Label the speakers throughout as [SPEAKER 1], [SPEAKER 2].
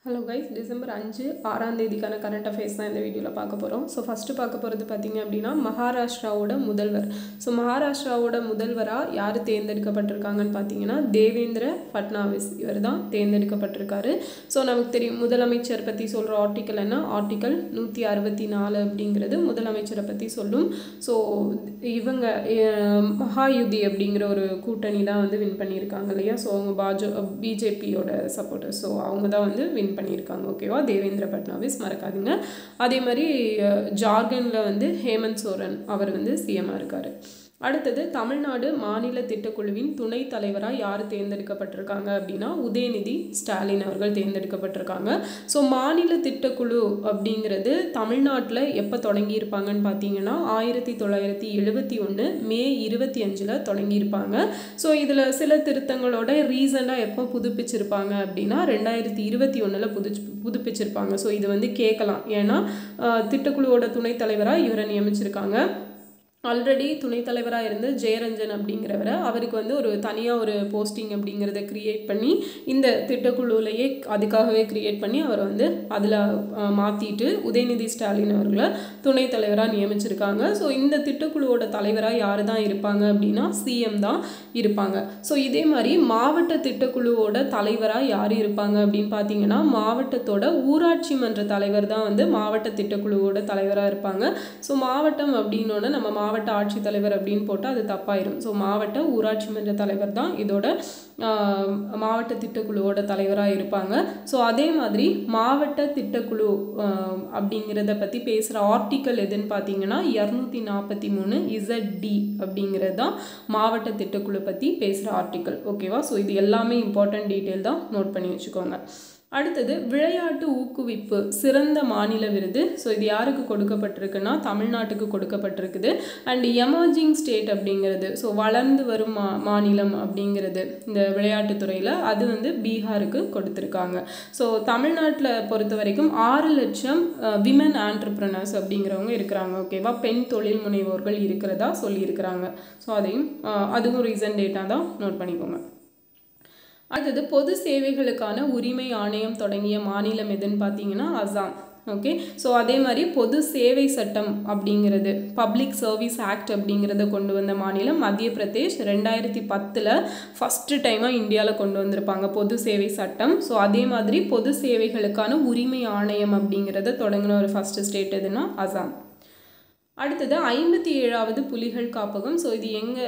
[SPEAKER 1] Hello guys, December 5 6ஆம் தேதிக்கான current affairs தான் இந்த வீடியோவில் பார்க்க போகிறோம். ஸோ ஃபஸ்ட்டு பார்க்க போகிறது பார்த்தீங்க அப்படின்னா மகாராஷ்டிராவோட முதல்வர். ஸோ மகாராஷ்டிராவோட முதல்வராக யார் தேர்ந்தெடுக்கப்பட்டிருக்காங்கன்னு பார்த்தீங்கன்னா தேவேந்திர ஃபட்னாவிஸ் இவர் தான் தேர்ந்தெடுக்கப்பட்டிருக்காரு. ஸோ நமக்கு தெரியும் முதலமைச்சர் பற்றி சொல்கிற ஆர்டிக்கல் என்ன, ஆர்டிக்கல் 164 அப்படிங்கிறது முதலமைச்சரை பற்றி சொல்லும். ஸோ இவங்க மகாயுதி அப்படிங்கிற ஒரு கூட்டணி தான் வந்து வின் பண்ணியிருக்காங்க இல்லையா. ஸோ அவங்க பிஜேபியோட சப்போர்ட்டர். ஸோ அவங்க தான் வந்து வின் பண்ணியிருக்காங்க. ஓகேவா, தேவேந்திர ஃபட்னாவிஸ் மறக்காதீங்க. அதே மாதிரி ஜார்க்கண்டில் வந்து ஹேமந்த் சோரன் அவர் வந்து சிஎம்மாக இருக்கார். அடுத்தது தமிழ்நாடு மாநில திட்டக்குழுவின் துணைத் தலைவராக யார் தேர்ந்தெடுக்கப்பட்டிருக்காங்க அப்படின்னா உதயநிதி ஸ்டாலின் அவர்கள் தேர்ந்தெடுக்கப்பட்டிருக்காங்க. ஸோ மாநில திட்டக்குழு அப்படிங்கிறது தமிழ்நாட்டில் எப்போ தொடங்கியிருப்பாங்கன்னு பார்த்தீங்கன்னா 1971 மே 25 தொடங்கியிருப்பாங்க. ஸோ இதில் சில திருத்தங்களோட ரீசண்டாக எப்போ புதுப்பிச்சிருப்பாங்க அப்படின்னா 2021 புதுப்பிச்சிருப்பாங்க. ஸோ இது வந்து கேட்கலாம், ஏன்னா திட்டக்குழுவோட துணைத் தலைவராக இவரை நியமிச்சிருக்காங்க. ஆல்ரெடி துணைத் தலைவராக இருந்து ஜெயரஞ்சன் அப்படிங்கிறவரை அவருக்கு வந்து ஒரு தனியாக ஒரு போஸ்டிங் அப்படிங்கிறத க்ரியேட் பண்ணி இந்த திட்டக்குழுவிலேயே அதுக்காகவே க்ரியேட் பண்ணி அவரை வந்து அதில் மாற்றிட்டு உதயநிதி ஸ்டாலின் அவர்களை துணைத் தலைவராக நியமிச்சிருக்காங்க. ஸோ இந்த திட்டக்குழுவோட தலைவராக யார் தான் இருப்பாங்க அப்படின்னா சிஎம் தான் இருப்பாங்க. ஸோ இதே மாதிரி மாவட்ட திட்டக்குழுவோட தலைவராக யார் இருப்பாங்க அப்படின்னு பார்த்தீங்கன்னா மாவட்டத்தோட ஊராட்சி மன்ற தலைவர் தான் வந்து மாவட்ட திட்டக்குழுவோட தலைவராக இருப்பாங்க. ஸோ மாவட்டம் அப்படின்னோட நம்ம மாவட்ட ஆட்சித்தலைவர் அப்படின்னு போட்டால் அது தப்பாயிரும். ஸோ மாவட்ட ஊராட்சி மன்ற தலைவர் தான் இதோட மாவட்ட திட்டக்குழுவோட தலைவராக இருப்பாங்க. ஸோ அதே மாதிரி மாவட்ட திட்டக்குழு அப்படிங்கிறத பற்றி பேசுகிற ஆர்டிக்கல் எதுன்னு பார்த்தீங்கன்னா 243 ZD அப்படிங்கிறது தான் மாவட்ட திட்டக்குழு பற்றி பேசுகிற ஆர்டிக்கல். ஓகேவா, ஸோ இது எல்லாமே இம்பார்ட்டன்ட் டீட்டெயில் தான், நோட் பண்ணி வச்சுக்கோங்க. அடுத்தது விளையாட்டு ஊக்குவிப்பு சிறந்த மாநில விருது. ஸோ இது யாருக்கு கொடுக்கப்பட்டிருக்குன்னா தமிழ்நாட்டுக்கு கொடுக்கப்பட்டிருக்குது. அண்ட் எமர்ஜிங் ஸ்டேட் அப்படிங்கிறது, ஸோ வளர்ந்து வரும் மாநிலம் அப்படிங்கிறது இந்த விளையாட்டுத்துறையில் அது வந்து பீகாருக்கு கொடுத்துருக்காங்க. ஸோ தமிழ்நாட்டில் பொறுத்த வரைக்கும் 6 லட்சம் விமன் ஆண்டர்பிரனர்ஸ் அப்படிங்கிறவங்க இருக்கிறாங்க. ஓகேவா, பெண் தொழில் முனைவோர்கள் இருக்கிறதா சொல்லியிருக்கிறாங்க. ஸோ அதையும் அதுவும் ரீசன்ட் டேட்டா தான், நோட் பண்ணிக்கோங்க. அடுத்தது பொது சேவைகளுக்கான உரிமை ஆணையம் தொடங்கிய மாநிலம் எதுன்னு பார்த்தீங்கன்னா அசாம். ஓகே, ஸோ அதே மாதிரி பொது சேவை சட்டம் அப்படிங்கிறது பப்ளிக் சர்வீஸ் ஆக்ட் அப்படிங்கிறத கொண்டு வந்த மாநிலம் மத்திய பிரதேஷ். 2010 ஃபஸ்ட்டு டைமாக இந்தியாவில் கொண்டு வந்திருப்பாங்க பொது சேவை சட்டம். ஸோ அதே மாதிரி பொது சேவைகளுக்கான உரிமை ஆணையம் அப்படிங்கிறத தொடங்கின ஒரு ஃபஸ்ட்டு ஸ்டேட் எதுனா அசாம். அடுத்தது 57வது புலிகள் காப்பகம். ஸோ இது எங்கே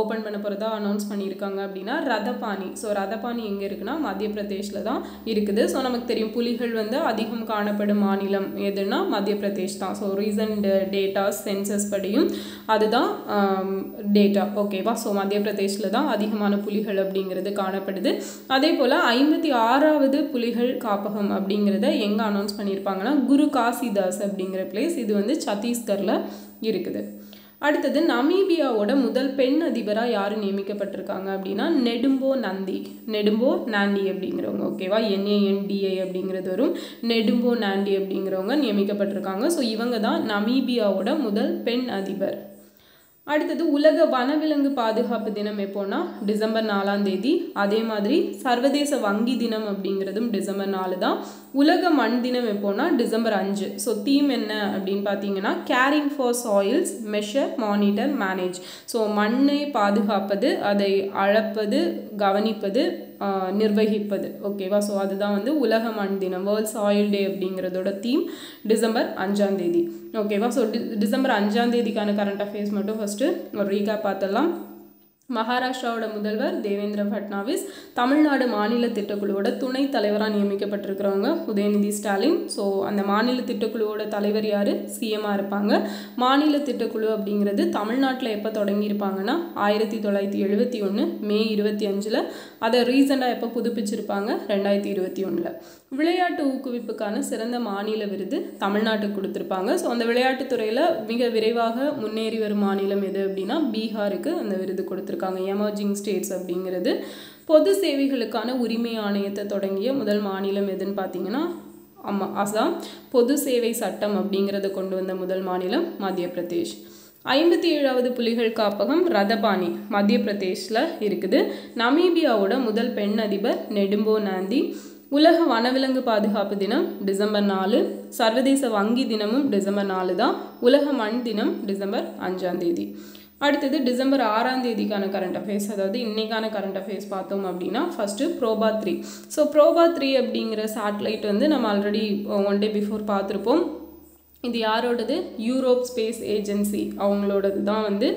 [SPEAKER 1] ஓப்பன் பண்ண போகிறதா அனௌன்ஸ் பண்ணியிருக்காங்க அப்படின்னா ரதபானி. ஸோ ரதபானி எங்கே இருக்குன்னா மத்திய பிரதேஷில் தான் இருக்குது. ஸோ நமக்கு தெரியும் புலிகள் வந்து அதிகம் காணப்படும் மாநிலம் எதுனா மத்திய பிரதேஷ் தான். ஸோ ரீசன்ட் டேட்டாஸ் சென்சஸ் படியும் அதுதான் டேட்டா. ஓகேவா, ஸோ மத்திய பிரதேஷில் தான் அதிகமான புலிகள் அப்படிங்கிறது காணப்படுது. அதே போல் 56வது புலிகள் காப்பகம் அப்படிங்கிறத எங்கே அனௌன்ஸ் பண்ணியிருப்பாங்கன்னா குரு காசிதாஸ் அப்படிங்கிற பிளேஸ், இது வந்து சத்தீஸ்கரில் இருக்குது. அடுத்தது நமீபியாவோட முதல் பெண் அதிபராக யார் நியமிக்கப்பட்டிருக்காங்க அப்படின்னா நெடும்போ நாண்டி அப்படிங்கிறவங்க. ஓகேவா, NANDI அப்படிங்கிறது வரும். நெடும்போ நாண்டி அப்படிங்கிறவங்க நியமிக்கப்பட்டிருக்காங்க. ஸோ இவங்க தான் நமீபியாவோட முதல் பெண் அதிபர். அடுத்தது உலக வனவிலங்கு பாதுகாப்பு தினம் எப்போன்னா டிசம்பர் 4ஆம் தேதி. அதே மாதிரி சர்வதேச வங்கி தினம் அப்படிங்கிறதும் டிசம்பர் 4 தான். உலக மண் தினம் எப்போன்னா டிசம்பர் 5. ஸோ தீம் என்ன அப்படின்னு பார்த்தீங்கன்னா carrying for soils measure monitor manage. So மண்ணை பாதுகாப்பது, அதை அளப்பது, கவனிப்பது, நிர்வகிப்பது. ஓகேவா, ஸோ அதுதான் வந்து உலக மண் தினம், வேர்ல்ட் சாயில் டே அப்படிங்கிறதோட தீம் டிசம்பர் 5ஆம் தேதி. ஓகேவா, ஸோ டிசம்பர் 5ஆம் தேதிக்கான கரண்ட் அஃபேர்ஸ் மட்டும் ஃபஸ்ட்டு ஒரு ரீகேப் பார்த்துடலாம். மகாராஷ்டிராவோட முதல்வர் தேவேந்திர ஃபட்னாவிஸ், தமிழ்நாடு மாநில திட்டக்குழுவோட துணைத் தலைவராக நியமிக்கப்பட்டிருக்கிறவங்க உதயநிதி ஸ்டாலின். ஸோ அந்த மாநில திட்டக்குழுவோட தலைவர் யார், சிஎம்மாக இருப்பாங்க. மாநில திட்டக்குழு அப்படிங்கிறது தமிழ்நாட்டில் எப்போ தொடங்கியிருப்பாங்கன்னா 1971 மே 25. அதை ரீசெண்டாக எப்போ புதுப்பிச்சிருப்பாங்க 2021. விளையாட்டு ஊக்குவிப்புக்கான சிறந்த மாநில விருது தமிழ்நாட்டுக்கு கொடுத்துருப்பாங்க. ஸோ அந்த விளையாட்டுத்துறையில் மிக விரைவாக முன்னேறி வரும் மாநிலம் எது அப்படின்னா பீகாருக்கு அந்த விருது கொடுத்துருக்காங்க. எமர்ஜிங் ஸ்டேட்ஸ் அப்படிங்கிறது. பொது சேவைகளுக்கான உரிமை ஆணையத்தை தொடங்கிய முதல் மாநிலம் எதுன்னு பார்த்தீங்கன்னா அசாம். பொது சேவை சட்டம் அப்படிங்கிறத கொண்டு வந்த முதல் மாநிலம் மத்திய பிரதேஷ். 57வது புலிகள் காப்பகம் ரதபானி மத்திய பிரதேஷில் இருக்குது. நமீபியாவோட முதல் பெண் அதிபர் நெடும்போ நாண்டி. உலக வனவிலங்கு பாதுகாப்பு தினம் டிசம்பர் 4. சர்வதேச வங்கி தினமும் டிசம்பர் 4 தான். உலக மண் தினம் டிசம்பர் 5 அடுத்தது டிசம்பர் 6 கரண்ட் அஃபேர்ஸ், அதாவது இன்னைக்கான கரண்ட் அஃபேர்ஸ் பார்த்தோம் அப்படின்னா ஃபஸ்ட்டு ப்ரோபா 3. ஸோ ப்ரோபா 3 அப்படிங்கிற சேட்டலைட் வந்து நம்ம ஆல்ரெடி ஒன் டே பிஃபோர் பார்த்துருப்போம். இது யாரோடது? யூரோப் ஸ்பேஸ் ஏஜென்சி அவங்களோடது தான் வந்து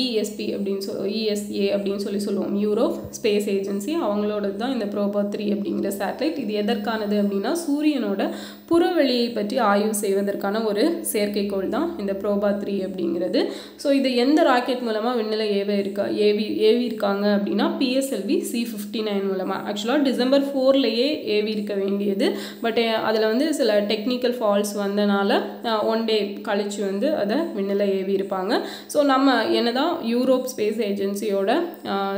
[SPEAKER 1] ESP அப்படின்னு ESA அப்படின்னு சொல்லுவோம். யூரோப் ஸ்பேஸ் ஏஜென்சி அவங்களோடது தான் இந்த ப்ரோபா 3 அப்படிங்கிற சேட்டலைட். இது எதற்கானது அப்படின்னா சூரியனோட புறவெளியை பற்றி ஆய்வு செய்வதற்கான ஒரு செயற்கைக்கோள் தான் இந்த ப்ரோபா 3 அப்படிங்கிறது. ஸோ இது எந்த ராக்கெட் மூலமாக விண்ணில் ஏவி இருக்காங்க அப்படின்னா PSLV C-59 மூலமாக. ஆக்சுவலாக டிசம்பர் 4 ஏவி இருக்க வேண்டியது, பட் அதில் வந்து சில டெக்னிக்கல் ஃபால்ட்ஸ் வந்தனால ஒன் டே கழிச்சு வந்து அதை விண்ணில் ஏவி இருப்பாங்க. ஸோ நம்ம என்னதான் யூரோப் ஸ்பேஸ் ஏஜென்சியோட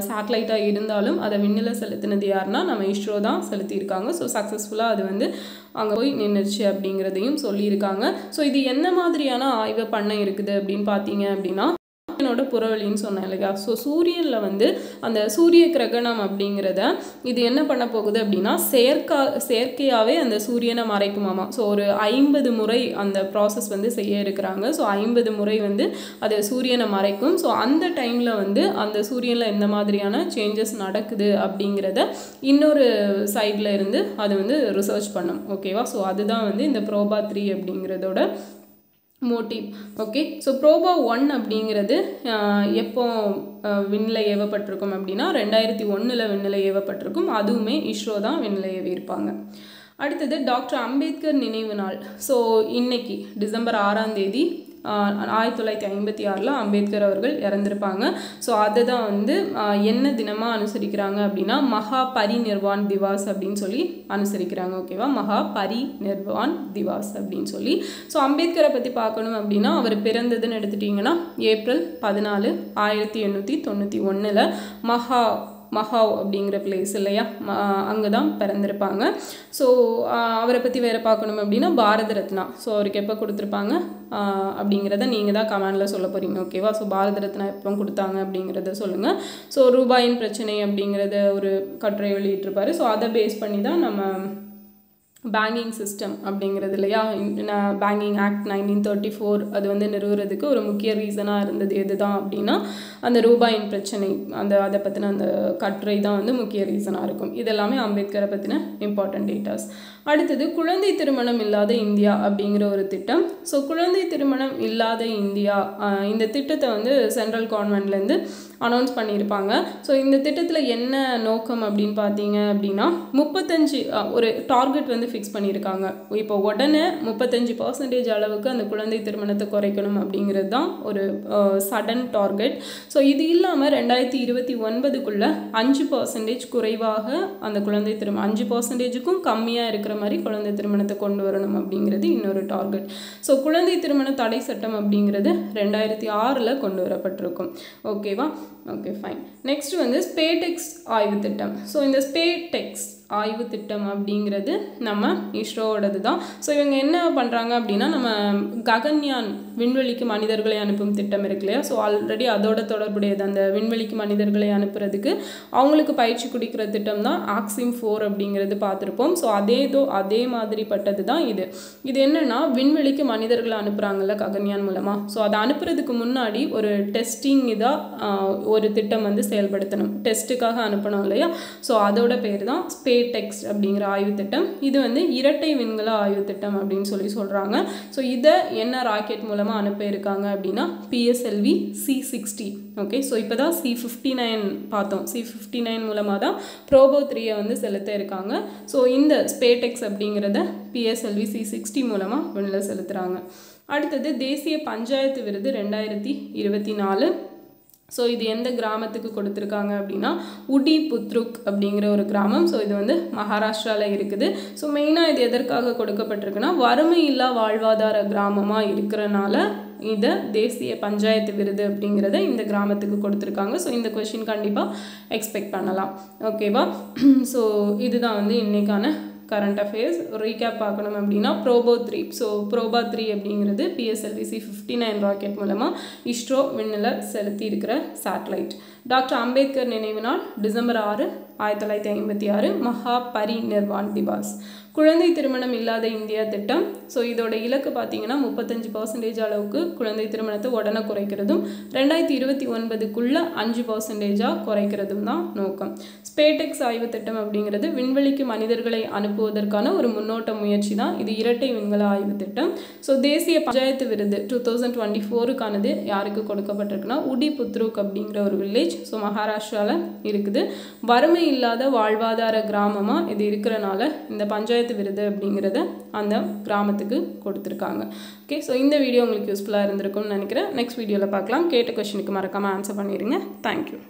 [SPEAKER 1] சேட்டலைட்டாக இருந்தாலும் அதை விண்ணில் செலுத்தினது யாருன்னா நம்ம இஸ்ரோ தான் செலுத்தியிருக்காங்க. ஸோ சக்ஸஸ்ஃபுல்லாக அது வந்து அங்கே போய் நின்றுச்சு அப்படிங்கிறதையும் சொல்லியிருக்காங்க. ஸோ இது என்ன மாதிரியான ஆய்வு பண்ண இருக்குது அப்படின்னு பார்த்தீங்க அப்படின்னா சூரியனோட புறவெளின்னு சொன்னேன் இல்லையா. ஸோ சூரியனில் வந்து அந்த சூரிய கிரகணம் அப்படிங்கிறத இது என்ன பண்ண போகுது அப்படின்னா செயற்கையாகவே அந்த சூரியனை மறைக்குமாமா. ஸோ ஒரு 50 முறை அந்த ப்ராசஸ் வந்து செய்ய இருக்கிறாங்க. ஸோ 50 முறை வந்து அது சூரியனை மறைக்கும். ஸோ அந்த டைமில் வந்து அந்த சூரியனில் எந்த மாதிரியான சேஞ்சஸ் நடக்குது அப்படிங்கிறத இன்னொரு சைடில் இருந்து அது வந்து ரிசர்ச் பண்ணும். ஓகேவா. ஸோ அதுதான் வந்து இந்த ப்ரோபா 3 அப்படிங்கிறதோட மோட்டிவ். ஓகே. ஸோ ப்ரோபா 1 அப்படிங்கிறது எப்போ விண்ணில் ஏவப்பட்டிருக்கும் அப்படின்னா 2001 விண்ணில் ஏவப்பட்டிருக்கும். அதுவுமே இஸ்ரோ தான் விண்ணில் ஏவி இருப்பாங்க. அடுத்தது டாக்டர் அம்பேத்கர் நினைவு நாள். ஸோ இன்னைக்கு டிசம்பர் 6 1956 அம்பேத்கர் அவர்கள் இறந்திருப்பாங்க. ஸோ அதை தான் வந்து என்ன தினமாக அனுசரிக்கிறாங்க அப்படின்னா மகா பரிநிர்வான் திவாஸ் அப்படின்னு சொல்லி அனுசரிக்கிறாங்க. ஓகேவா. மகா பரிநிர்வான் திவாஸ் அப்படின்னு சொல்லி. ஸோ அம்பேத்கரை பற்றி பார்க்கணும் அப்படின்னா அவர் பிறந்ததுன்னு எடுத்துட்டிங்கன்னா ஏப்ரல் 14, 1891 மகாவ் அப்படிங்கிற பிளேஸ் இல்லையா, அங்கே தான் பிறந்திருப்பாங்க. ஸோ அவரை பற்றி வேறு பார்க்கணும் அப்படின்னா பாரத ரத்னா. ஸோ அவருக்கு எப்போ கொடுத்துருப்பாங்க அப்படிங்கிறத நீங்கள் தான் கமெண்டில் சொல்ல போகிறீங்க. ஓகேவா. ஸோ பாரத ரத்னா எப்போ கொடுத்தாங்க அப்படிங்கிறத சொல்லுங்கள். ஸோ ரூபாயின் பிரச்சனை அப்படிங்கிறத ஒரு கட்டுரை வெளியிட்டிருப்பார். ஸோ அதை பேஸ் பண்ணி தான் நம்ம பேங்கிங் சிஸ்டம் அப்படிங்கிறது இல்லையா, பேங்கிங் ஆக்ட் 1934 அது வந்து நிறுவுறதுக்கு ஒரு முக்கிய ரீசனாக இருந்தது எது தான் அப்படின்னா அந்த ரூபாயின் பிரச்சனை, அதை பற்றின அந்த கட்டுரை தான் வந்து முக்கிய ரீசனாக இருக்கும். இதெல்லாமே அம்பேத்கரை பற்றின இம்பார்ட்டன்ட் டேட்டாஸ். அடுத்தது குழந்தை திருமணம் இல்லாத இந்தியா அப்படிங்கிற ஒரு திட்டம். ஸோ குழந்தை திருமணம் இல்லாத இந்தியா இந்த திட்டத்தை வந்து சென்ட்ரல் கவர்மெண்ட்லேருந்து அனௌன்ஸ் பண்ணியிருப்பாங்க. ஸோ இந்த திட்டத்தில் என்ன நோக்கம் அப்படின்னு பார்த்தீங்க அப்படின்னா 35 ஒரு டார்கெட் வந்து ஃபிக்ஸ் பண்ணியிருக்காங்க. இப்போ உடனே 35% அளவுக்கு அந்த குழந்தை திருமணத்தை குறைக்கணும் அப்படிங்கிறது தான் ஒரு சடன் டார்கெட். ஸோ இது இல்லாமல் 2029 5% குறைவாக அந்த குழந்தை திருமணம் 5%க்கும் கம்மியாக இருக்கிற மாதிரி குழந்தை திருமணத்தை கொண்டு வரணும் அப்படிங்கிறது இன்னொரு டார்கெட். ஸோ குழந்தை திருமண தடை சட்டம் அப்படிங்கிறது 2006 கொண்டு வரப்பட்டிருக்கும். ஓகேவா. Okay fine. நெக்ஸ்ட் வந்து ஸ்பேடெக்ஸ் ஆய்வு திட்டம். ஸோ இந்த ஸ்பேடெக்ஸ் ஆய்வு திட்டம் அப்படிங்கிறது நம்ம இஸ்ரோவோடது தான். ஸோ இவங்க என்ன பண்ணுறாங்க அப்படின்னா நம்ம ககன்யான் விண்வெளிக்கு மனிதர்களை அனுப்பும் திட்டம் இருக்கு இல்லையா. ஸோ ஆல்ரெடி அதோட தொடர்புடையது அந்த விண்வெளிக்கு மனிதர்களை அனுப்புறதுக்கு அவங்களுக்கு பயிற்சி கொடுக்கிற திட்டம் தான் ஆக்சிம் 4 அப்படிங்கிறது பார்த்துருப்போம். ஸோ அதே மாதிரிப்பட்டது தான் இது. இது என்னென்னா விண்வெளிக்கு மனிதர்களை அனுப்புகிறாங்கல்ல ககன்யான் மூலமாக. ஸோ அதை அனுப்புறதுக்கு முன்னாடி ஒரு டெஸ்டிங் இதாக ஒரு திட்டம் வந்து செயல்படுத்தணும், டெஸ்ட்டுக்காக அனுப்பணும் இல்லையா. ஸோ அதோட பேர் தான் ஸ்பேடெக்ஸ் அப்படிங்கிற ஆய்வு திட்டம். இது வந்து இரட்டை விண்கல ஆய்வு திட்டம் அப்படின்னு சொல்கிறாங்க. ஸோ இதை என்ன ராக்கெட் மூலமாக அனுப்ப இருக்காங்க அப்படின்னா PSLV C-60. ஓகே. ஸோ இப்போ தான் C-59 பார்த்தோம். C-59 மூலமாக தான் ப்ரோபா 3 வந்து செலுத்த இருக்காங்க. ஸோ இந்த ஸ்பேடெக்ஸ் அப்படிங்கிறத PSLV C-60 மூலமாக விண்ணில் செலுத்துகிறாங்க. அடுத்தது தேசிய பஞ்சாயத்து விருது 2024. ஸோ இது எந்த கிராமத்துக்கு கொடுத்துருக்காங்க அப்படின்னா உடி புத்ருக் அப்படிங்கிற ஒரு கிராமம். ஸோ இது வந்து மகாராஷ்டிராவில் இருக்குது. ஸோ மெயினாக இது எதற்காக கொடுக்கப்பட்டிருக்குன்னா வறுமை இல்லா வாழ்வாதார கிராமமாக இருக்கிறனால இதை தேசிய பஞ்சாயத்து விருது அப்படிங்கிறத இந்த கிராமத்துக்கு கொடுத்துருக்காங்க. ஸோ இந்த கொஷின் கண்டிப்பாக எக்ஸ்பெக்ட் பண்ணலாம். ஓகேவா. ஸோ இதுதான் வந்து இன்றைக்கான கரண்ட் அஃபேர்ஸ். ரீகேப் பார்க்கணும் அப்படின்னா ப்ரோபா 3. ஸோ ப்ரோபா 3 அப்படிங்கிறது PSLV C-59 ராக்கெட் மூலமாக இஸ்ரோ விண்ணில் செலுத்தி இருக்கிற சேட்டலைட். டாக்டர் அம்பேத்கர் நினைவு நாள் டிசம்பர் 6 1956 மகா பரிநிர்வாண் திவாஸ். குழந்தை திருமணம் இல்லாத இந்தியா திட்டம். ஸோ இதோட இலக்கு பார்த்தீங்கன்னா 35% அளவுக்கு குழந்தை திருமணத்தை உடனே குறைக்கிறதும் 2029க்குள்ள 5% குறைக்கிறதும் தான் நோக்கம். ஸ்பேடெக்ஸ் ஆய்வு திட்டம் அப்படிங்கிறது விண்வெளிக்கு மனிதர்களை அனுப்புவதற்கான ஒரு முன்னோட்ட முயற்சி தான். இது இரட்டை விண்வெளி ஆய்வு திட்டம். ஸோ தேசிய பஞ்சாயத்து விருது 2024க்கானது யாருக்கு கொடுக்கப்பட்டிருக்குன்னா உடி புத்ருக் அப்படிங்கிற ஒரு வில்லேஜ். ஸோ மகாராஷ்டிராவில் இருக்குது. வறுமை இல்லாத வாழ்வாதார கிராமமாக இது இருக்கிறனால இந்த பஞ்சாயத்து விருது அப்படிங்கிறத அந்த கிராமத்துக்கு கொடுத்துருக்காங்க. ஓகே, ஸோ இந்த வீடியோ உங்களுக்கு யூஸ்ஃபுல்லாக இருந்திருக்கும்னு நினைக்கிறேன். நெக்ஸ்ட் வீடியோவில் பார்க்கலாம். கேட்ட கொஸ்டினுக்கு மறக்காமல் ஆன்சர் பண்ணிடுங்க. தேங்க்யூ.